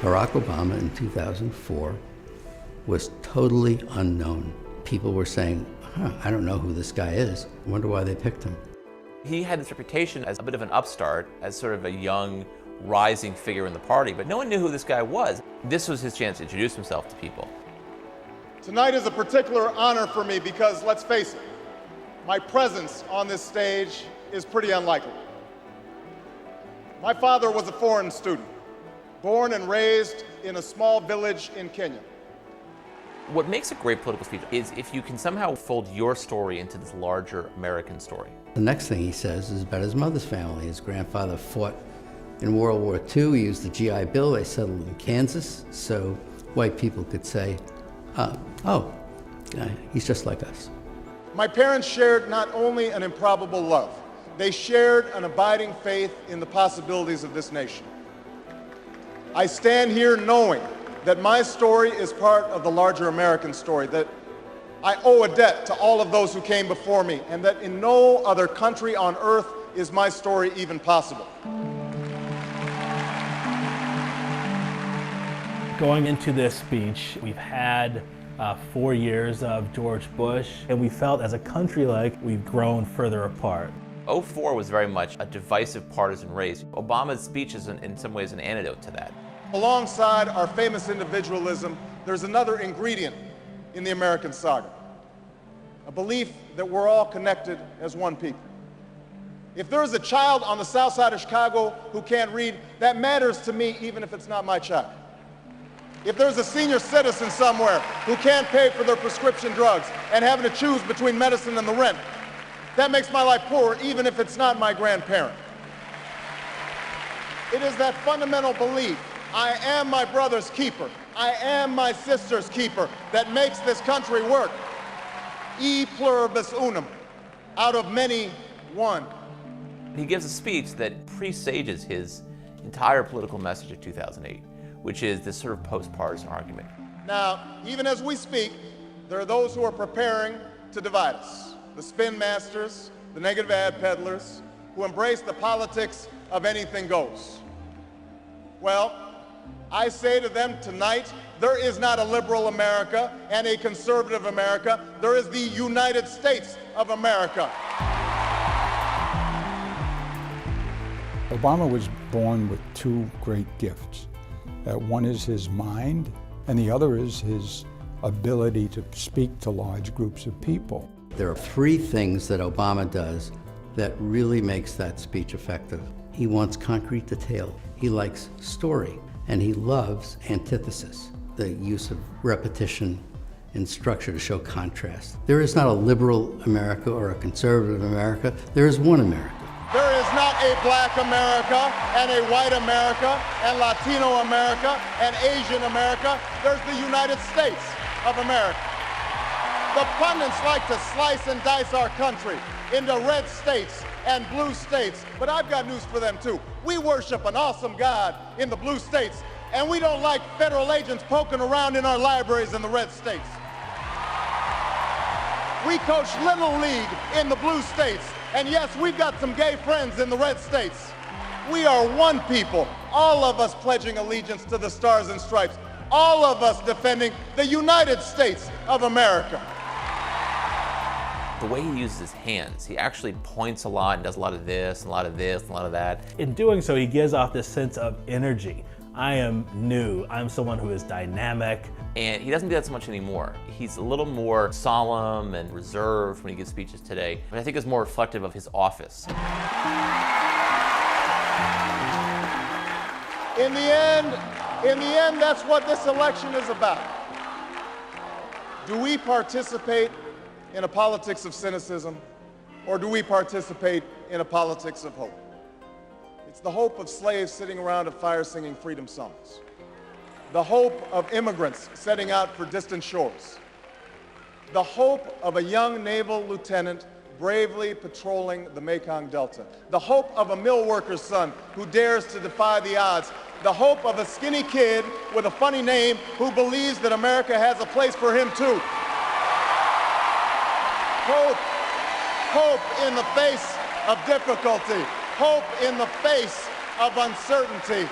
Barack Obama in 2004 was totally unknown. People were saying, I don't know who this guy is. I wonder why they picked him. He had this reputation as a bit of an upstart, as sort of a young, rising figure in the party, but no one knew who this guy was. This was his chance to introduce himself to people. Tonight is a particular honor for me because, let's face it, my presence on this stage is pretty unlikely. My father was a foreign student, born and raised in a small village in Kenya. What makes a great political speech is if you can somehow fold your story into this larger American story. The next thing he says is about his mother's family. His grandfather fought in World War II. He used the GI Bill. They settled in Kansas, so white people could say, he's just like us. My parents shared not only an improbable love, they shared an abiding faith in the possibilities of this nation. I stand here knowing that my story is part of the larger American story, that I owe a debt to all of those who came before me, and that in no other country on earth is my story even possible. Going into this speech, we've had 4 years of George Bush, and we felt as a country like we've grown further apart. 2004 was very much a divisive partisan race. Obama's speech is in some ways an antidote to that. Alongside our famous individualism, there's another ingredient in the American saga, a belief that we're all connected as one people. If there is a child on the south side of Chicago who can't read, that matters to me even if it's not my child. If there's a senior citizen somewhere who can't pay for their prescription drugs and having to choose between medicine and the rent, that makes my life poor even if it's not my grandparent. It is that fundamental belief, I am my brother's keeper, I am my sister's keeper, that makes this country work. E pluribus unum, out of many, one. He gives a speech that presages his entire political message of 2008, which is this sort of post-partisan argument. Now, even as we speak, there are those who are preparing to divide us. The spin masters, the negative ad peddlers, who embrace the politics of anything goes. Well, I say to them tonight, there is not a liberal America and a conservative America. There is the United States of America. Obama was born with two great gifts. One is his mind, and the other is his ability to speak to large groups of people. There are three things that Obama does that really makes that speech effective. He wants concrete detail. He likes story, and he loves antithesis, the use of repetition and structure to show contrast. There is not a liberal America or a conservative America. There is one America. There is not a black America and a white America and Latino America and Asian America. There's the United States of America. The pundits like to slice and dice our country into red states and blue states, but I've got news for them too. We worship an awesome God in the blue states, and we don't like federal agents poking around in our libraries in the red states. We coach Little League in the blue states, and yes, we've got some gay friends in the red states. We are one people, all of us pledging allegiance to the Stars and Stripes, all of us defending the United States of America. The way he uses his hands, he actually points a lot and does a lot of this, and a lot of this, and a lot of that. In doing so, he gives off this sense of energy. I am new, I'm someone who is dynamic. And he doesn't do that so much anymore. He's a little more solemn and reserved when he gives speeches today, but I think it's more reflective of his office. In the end, that's what this election is about. Do we participate in a politics of cynicism, or do we participate in a politics of hope? It's the hope of slaves sitting around a fire singing freedom songs. The hope of immigrants setting out for distant shores. The hope of a young naval lieutenant bravely patrolling the Mekong Delta. The hope of a mill worker's son who dares to defy the odds. The hope of a skinny kid with a funny name who believes that America has a place for him too. Hope in the face of difficulty. Hope in the face of uncertainty.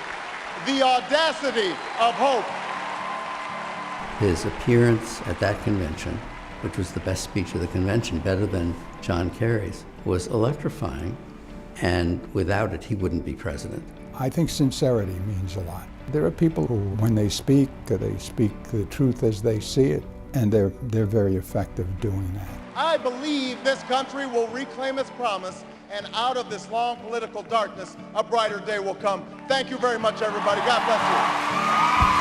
the audacity of hope. His appearance at that convention, which was the best speech of the convention, better than John Kerry's, was electrifying, and without it, he wouldn't be president. I think sincerity means a lot. There are people who, when they speak the truth as they see it, and they're very effective doing that. I believe this country will reclaim its promise, and out of this long political darkness, a brighter day will come. Thank you very much, everybody. God bless you.